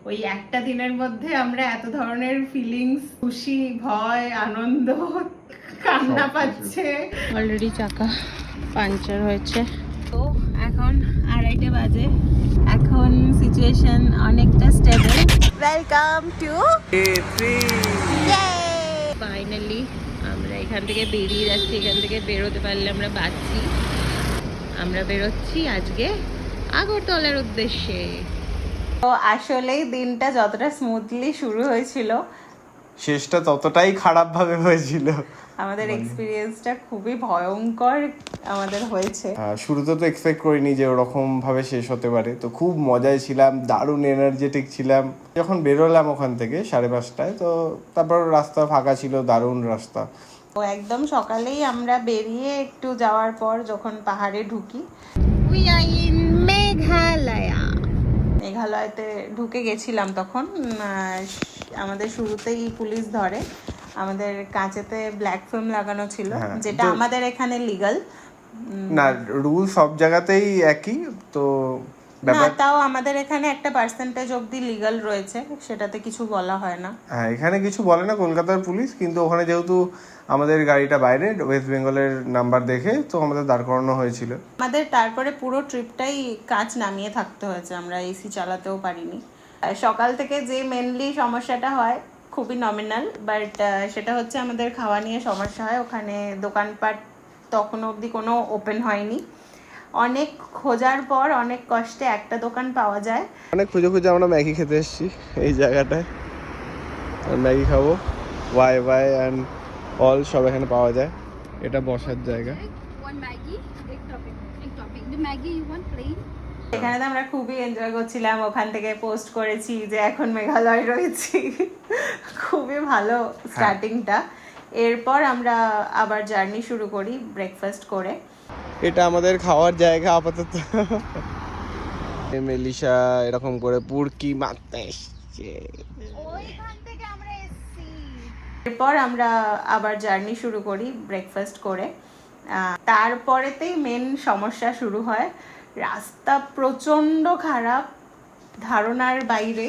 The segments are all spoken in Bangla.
ওই একটা দিনের মধ্যে আমরা এত ধরনের ফিলিংস, খুশি, ভয়, আনন্দ, কান্না পাচ্ছে। অলরেডি চাকা পাঞ্চার হয়েছে, তো এখন 2:30 বাজে। এখন সিচুয়েশন অনেকটা স্টেবল। ওয়েলকাম টু ফাইনালি আমরা এখান থেকে বেরিয়ে যাচ্ছি। এখান থেকে বেরোতে পারলে আমরা বাঁচছি। আমরা বেরোচ্ছি আজকে আগরতলার উদ্দেশ্যে। তো আসলেই দিনটা যতটা স্মুথলি শুরু হয়েছিল, শেষটা ততটাই খারাপ ভাবে হয়েছিল। আমাদের এক্সপিরিয়েন্সটা খুবই ভয়ঙ্কর আমাদের হয়েছে। শুরুতে তো এক্সপেক্ট করিনি যে ওরকম ভাবে শেষ হতে পারে। তো খুব মজায় ছিলাম, দারুণ এনার্জেটিক ছিলাম। যখন বেরোলাম ওখান থেকে 5:30টায়, তো তারপর রাস্তা ফাঁকা ছিল, দারুণ রাস্তা। তো একদম সকালেই আমরা বেরিয়ে একটু যাওয়ার পর যখন পাহাড়ে ঢুকি, উই আর ইন মেঘালয়া। মেঘালয়তে ঢুকে গেছিলাম তখন। আমাদের শুরুতেই পুলিশ ধরে। আমাদের কাঁচেতে ব্ল্যাক ফিল্ম লাগানো ছিল, যেটা আমাদের এখানে লিগ্যাল না। রুল সব জায়গাতেই একই তো, তাও আমাদের এখানে একটা পার্সেন্টেজ অবধি লিগ্যাল রয়েছে, সেটাতে কিছু বলা হয় না। হ্যাঁ, এখানে কিছু বলে না কলকাতার পুলিশ, কিন্তু ওখানে যেহেতু আমাদের গাড়িটা বাইরে, ওয়েস্ট বেঙ্গলের নাম্বার দেখে, তো আমাদের দাঁড় করানো হয়েছিল। আমাদের তারপরে পুরো ট্রিপটাই কাঁচ নামিয়ে থাকতে হয়েছে, আমরা এসি চালাতেও পারিনি। সকাল থেকে যে মেনলি সমস্যাটা হয় খুবই নমিনাল, বাট সেটা হচ্ছে আমাদের খাওয়া নিয়ে সমস্যা হয়। ওখানে দোকানপাট তখন অবধি কোনো ওপেন হয়নি। অনেক খোঁজার পর অনেক কষ্টে একটা দোকান পাওয়া যায়। অনেক খুঁজে খুঁজে আমরা ম্যাগি খেতে এসেছি এই জায়গাটায়। আর ম্যাগি খাবো, ওয়াই অ্যান্ড অল সব এখানে পাওয়া যায়। এটা বসার জায়গা। এখানে তো আমরা খুবই এনজয় করছিলাম, ওখান থেকে পোস্ট করেছি যে এখন মেঘালয় রয়েছি। খুবই ভালো স্টার্টিংটা। এরপর আমরা আবার জার্নি শুরু করি ব্রেকফাস্ট করে। এটা আমাদের খাওয়ার জায়গা আপাতত। মেলিশা এরকম করে পুরকি মারতে এসছে। এরপর আমরা আবার জার্নি শুরু করি ব্রেকফাস্ট করে। তারপরেতেই মেন সমস্যা শুরু হয়। রাস্তা প্রচন্ড খারাপ, ধারণার বাইরে।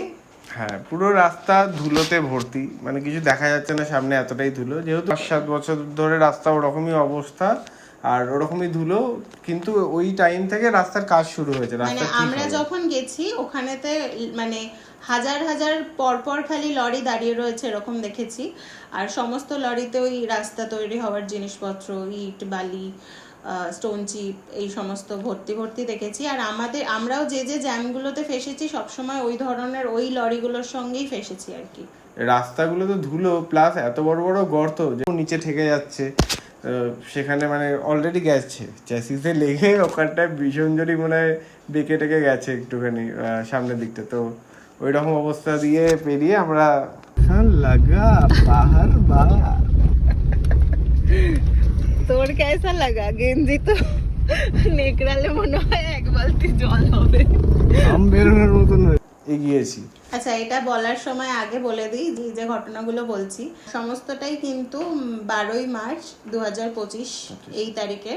হ্যাঁ, পুরো রাস্তা ধুলোতে ভর্তি, মানে কিছু দেখা যাচ্ছে না সামনে, এতটাই ধুলো। যেহেতু 5-7 বছর ধরে রাস্তা ওরকমই অবস্থা আর ওরকমই ধুলো, কিন্তু ওই টাইম থেকে রাস্তার কাজ শুরু হয়েছে। মানে আমরা যখন গেছি ওখানেতে মানে হাজার হাজার পরপর খালি লরি দাঁড়িয়ে রয়েছে এরকম দেখেছি। আর সমস্ত লরিতে ওই রাস্তা তৈরি হওয়ার জিনিসপত্র, ইট, বালি, স্টোন চিপ, এই সমস্ত ভর্তি ভর্তি দেখেছি। আর আমরাও যে জ্যামগুলোতে ফেসেছি সবসময় ওই ধরনের ওই লরিগুলোর সঙ্গেই ফেসেছি আর কি। রাস্তাগুলো তো ধুলো, প্লাস এত বড় বড় গর্ত যে নিচে ঠেকে যাচ্ছে। সেখানে মানে অলরেডি গেছে চ্যাসিসে লেগে, ওখানটায় ভীষণ জোরই মনে হয় বেঁকে টেকে গেছে একটুখানি সামনের দিকটা। তো ওই রকম অবস্থা দিয়ে পেরিয়ে আমরা লাগা পাহাড় বা। তোর কেসা লাগা? গেঞ্জি তো নেকড়ালে মনে হয় এক বালতি জল হবে। আম বেরোনোর মতন এগিয়েছি। আচ্ছা, এটা বলার সময় আগে বলে দিই যে ঘটনাগুলো বলছি সমস্তটাই কিন্তু 12ই মার্চ 2025 এই তারিখে।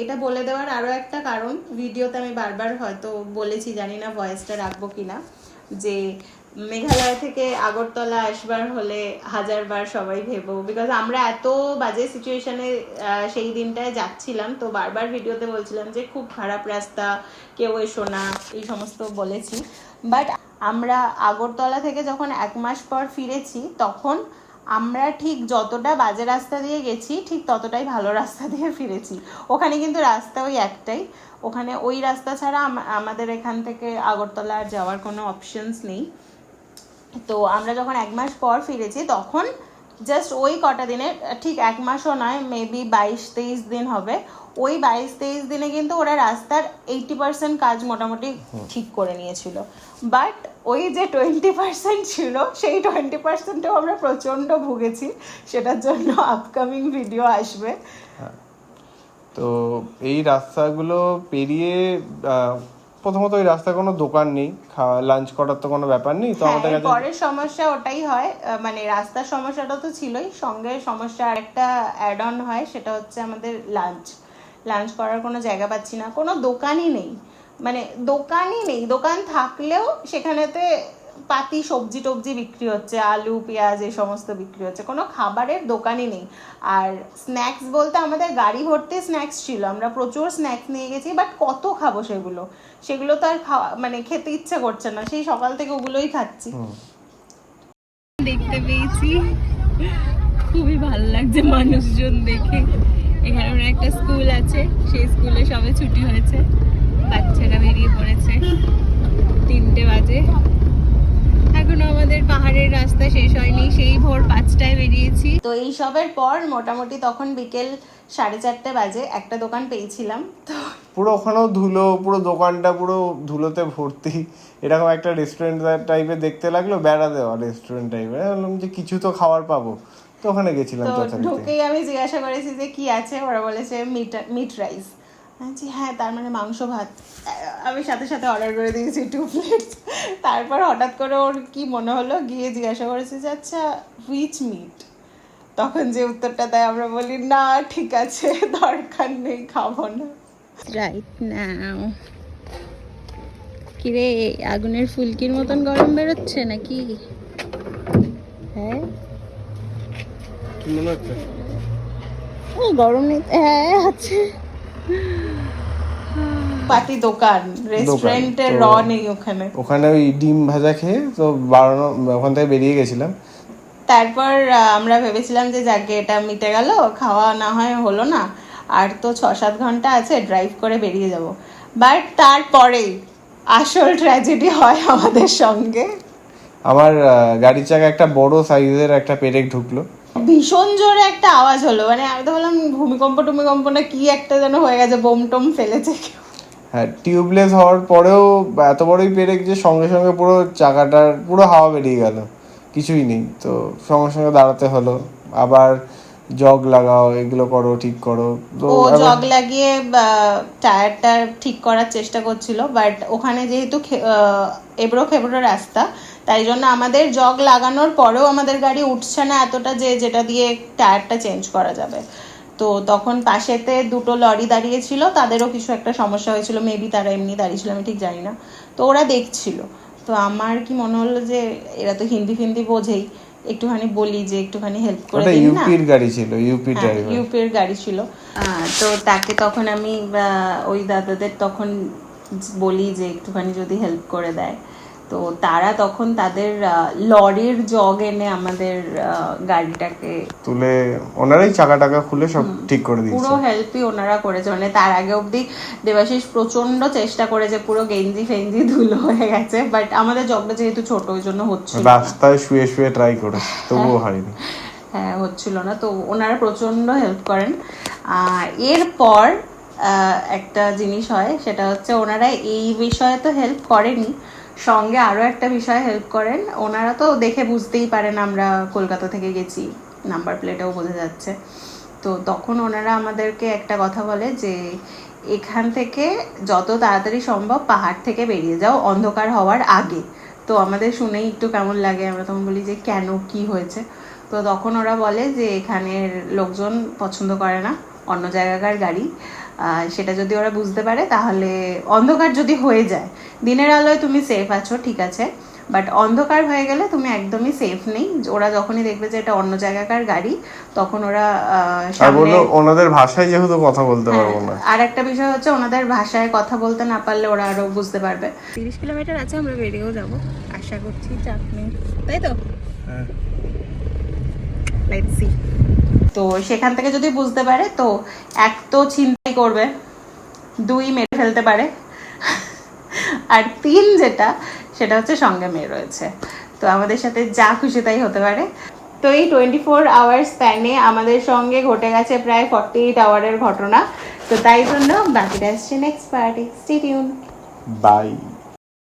এটা বলে দেওয়ার আরও একটা কারণ, ভিডিওতে আমি বারবার হয়তো বলেছি, জানি না ভয়েসটা রাখবো কিনা, যে মেঘালয় থেকে আগরতলা আসবার হলে 1000বার সবাই ভেবো, বিকজ আমরা এত বাজে সিচুয়েশনে সেই দিনটায় যাচ্ছিলাম। তো বারবার ভিডিওতে বলছিলাম যে খুব খারাপ রাস্তা, কেউ এসো না, এই সমস্ত বলেছি। বাট আমরা আগরতলা থেকে যখন 1 মাস পর ফিরেছি, তখন আমরা ঠিক যতটা বাজে রাস্তা দিয়ে গেছি ঠিক ততটাই ভালো রাস্তা দিয়ে ফিরেছি। ওখানে কিন্তু রাস্তা ওই একটাই, ওখানে ওই রাস্তা ছাড়া আমাদের এখান থেকে আগরতলা আর যাওয়ার কোনো অপশনস নেই। তো আমরা যখন 1 মাস পর ফিরেছি তখন জাস্ট ওই কটা দিনে, ঠিক 1 মাসও নয়, মেবি 22-23 দিন হবে, ওই 22-23 দিনে কিন্তু ওরা রাস্তার 80% কাজ মোটামুটি ঠিক করে নিয়েছিল। বাট ওই যে 20% ছিল, সেই 20%ও আমরা প্রচণ্ড ভুগেছি। সেটার জন্য আপকামিং ভিডিও আসবে। তো এই রাস্তাগুলো পেরিয়ে প্রথমত ওই রাস্তায় কোনো দোকান নেই, লাঞ্চ করার তো কোনো ব্যাপার নেই। তো আমাদের কাছে পরের সমস্যা ওটাই হয়, মানে রাস্তার সমস্যাটা তো ছিলই, সঙ্গে সমস্যা আরেকটা অ্যাড অন হয়, সেটা হচ্ছে আমাদের লাঞ্চ করার কোনো জায়গা পাচ্ছি না, কোনো দোকানই নেই। মানে দোকানই নেই, দোকান থাকলেও সেখানেতে পাতি সবজি টবজি বিক্রি হচ্ছে, আলু পেঁয়াজ এই সমস্ত বিক্রি হচ্ছে, কোনো খাবারের দোকানই নেই। আর স্ন্যাক্স বলতে আমাদের গাড়ি ভর্তি স্ন্যাক্স ছিল, আমরা প্রচুর স্ন্যাক্স নিয়ে গেছি, বাট কত খাবো সেগুলো, সেগুলো তো আর খাওয়া মানে খেতে ইচ্ছে করছে না, সেই সকাল থেকে ওগুলোই খাচ্ছি। দেখতে পেয়েছি, খুবই ভালো লাগছে মানুষজন দেখে। এখানে ওর একটা স্কুল আছে, সেই স্কুলে সবে ছুটি হয়েছে, বাচ্চারা বেরিয়ে পড়েছে, 3টে বাজে। এখনো আমাদের পাহাড়ের রাস্তা শেষ হয়নি, সেই ভোর 5টায় বেরিয়েছি। তো এই সবের পর মোটামুটি তখন বিকেল 4:30 বাজে, একটা দোকান পেয়েছিলাম। তো পুরো ওখানেও ধুলো, পুরো দোকানটা পুরো ধুলোতে ভর্তি। এরকম একটা রেস্টুরেন্ট টাইপের দেখতে লাগলো, বেড়া দেওয়া রেস্টুরেন্ট টাইপের। বললাম যে কিছু তো খাবার পাবো, তো ওখানে গেছিলাম। তো ঢুকেই আমি জিজ্ঞাসা করেছি যে কি আছে, ওরা বলেছে মিট রাইস। বলছি হ্যাঁ, তার মানে মাংস ভাত। আমি সাথে সাথে অর্ডার করে দিয়েছি 2 প্লেট। তারপর হঠাৎ করে ওর কি মনে হলো, গিয়ে জিজ্ঞাসা করেছে যে আচ্ছা হুইচ মিট। তখন যে উত্তরটা দেয়, আমরা বলি না ঠিক আছে, দরকার নেই, খাবো না। রাইট নাও কিরে, আগুনের ফুলকির মতন গরম বেরোচ্ছে নাকি? হ্যাঁ কি মনে হচ্ছে? গরম নেই, হ্যাঁ আছে। পাতি দোকান, রেস্টুরেন্টে র নেই ওখানে। ওখানে ওই ডিম ভাজা খেয়ে তো বাড়ানো, ওখান থেকে বেরিয়ে গেছিলাম। তারপর আমরা ভেবেছিলাম যে যাকে এটা মিটে গেল, খাওয়া না হয় হলো না, আর তো 6-7 ঘন্টা আছে, ড্রাইভ করে বেরিয়ে যাব। বাট তারপরেই আসল ট্র্যাজেডি হয় আমাদের সঙ্গে। আমার গাড়ির চাকা একটা বড় সাইজের একটা পেরেক ঢুকলো, ভীষণ জোরে একটা আওয়াজ হলো, মানে আমি তো বললাম ভূমিকম্প না কি একটা যেন হয়ে গেছে, বোম টোম ফেলেছে। হ্যাঁ, টিউবলেস হওয়ার পরেও এত বড়ই পেরেক যে সঙ্গে সঙ্গে পুরো চাকাটার পুরো হাওয়া বেরিয়ে গেল, কিছুই নেই। তো সঙ্গে সঙ্গে দাঁড়াতে হলো, আবার জগ লাগাও, এগুলো করো, ঠিক করো। তো ও জগ লাগিয়ে টায়ারটা ঠিক করার চেষ্টা করছিল, বাট ওখানে যেহেতু এবড়ো খেবড়ো রাস্তা, তাই জন্য আমাদের জগ লাগানোর পরেও আমাদের গাড়ি উঠছে না এতটা যে যেটা দিয়ে টায়ারটা চেঞ্জ করা যাবে। তো তখন পাশেতে 2টো লরি দাঁড়িয়েছিল, তাদেরও কিছু একটা সমস্যা হয়েছিল, মেবি তারা এমনি দাঁড়িয়েছিল, আমি ঠিক জানি না। তো ওরা দেখছিল, তো আমার কি মনে হলো যে এরা তো হিন্দি ফিন্দি বোঝেই, একটুখানি বলি যে একটুখানি হেল্প করে দিন না। ইউপির গাড়ি ছিল, ইউপি ড্রাইভার, ইউপির গাড়ি ছিল। তো তাকে তখন আমি ওই দাদাদের তখন বলি যে একটুখানি যদি হেল্প করে দেয়। তো তারা তখন তাদের লরির জগ এনে আমাদের গাড়িটাকে তুলে ওনারাই চাকা টাকা খুলে সব ঠিক করে দিয়েছে। পুরো হেল্পই ওনারা করেছে, মানে তার আগে অবধি দেবাশিস প্রচন্ড চেষ্টা করেছে, পুরো গেঞ্জি ফেঞ্জি ধুলো হয়ে গেছে, বাট আমাদের জগটা যেহেতু ছোট ওই জন্য হচ্ছিল, রাস্তায় শুয়ে শুয়ে ট্রাই করে, তবুও হয়নি। হ্যাঁ হচ্ছিল না, তো ওনারা প্রচন্ড হেল্প করেন। এরপর একটা জিনিস হয়, সেটা হচ্ছে ওনারা এই বিষয়ে তো হেল্প করেনি, সঙ্গে আরও একটা বিষয়ে হেল্প করেন। ওনারা তো দেখে বুঝতেই পারেন আমরা কলকাতা থেকে গেছি, নাম্বার প্লেটেও বোঝা যাচ্ছে। তো তখন ওনারা আমাদেরকে একটা কথা বলে যে এখান থেকে যত তাড়াতাড়ি সম্ভব পাহাড় থেকে বেরিয়ে যাও অন্ধকার হওয়ার আগে। তো আমাদের শুনেই একটু কেমন লাগে, আমরা তখন বলি যে কেন, কি হয়েছে? তো তখন ওরা বলে যে এখানের লোকজন পছন্দ করে না অন্য জায়গাকার গাড়ি, সেটা যদি ওরা বুঝতে পারে তাহলে অন্ধকার যদি হয়ে যায়, দিনের আলোয় তুমি সেফ আছো ঠিক আছে, বাট অন্ধকার হয়ে গেলে তুমি একদমই সেফ নেই। ওরা যখনই দেখবে যে এটা অন্য জায়গাকার গাড়ি, তখন ওরা ওনাদের ভাষায় যেহেতু কথা বলতে পারবো না। আর একটা বিষয় হচ্ছে ওনাদের ভাষায় কথা বলতে না পারলে ওরা আরো বুঝতে পারবে। 30 কিলোমিটার আছে, আমরা বেরিয়েও যাব আশা করছি, চাপ নেই, তাই তো? Let's see. তো সেখান থেকে যদি বুঝতে পারে তো এক তো ছিনতাই করবে, 2 মেরে ফেলতে পারে, আর 3 যেটা সেটা হচ্ছে সঙ্গে মেয়ে রয়েছে। তো আমাদের সাথে যা খুশি তাই হতে পারে। তো এই 24 আওয়ার স্প্যানে আমাদের সঙ্গে ঘটে গেছে প্রায় 48 আওয়ারের ঘটনা। তো তাই জন্য বাকিটা আসছে next party. Stay tune, by.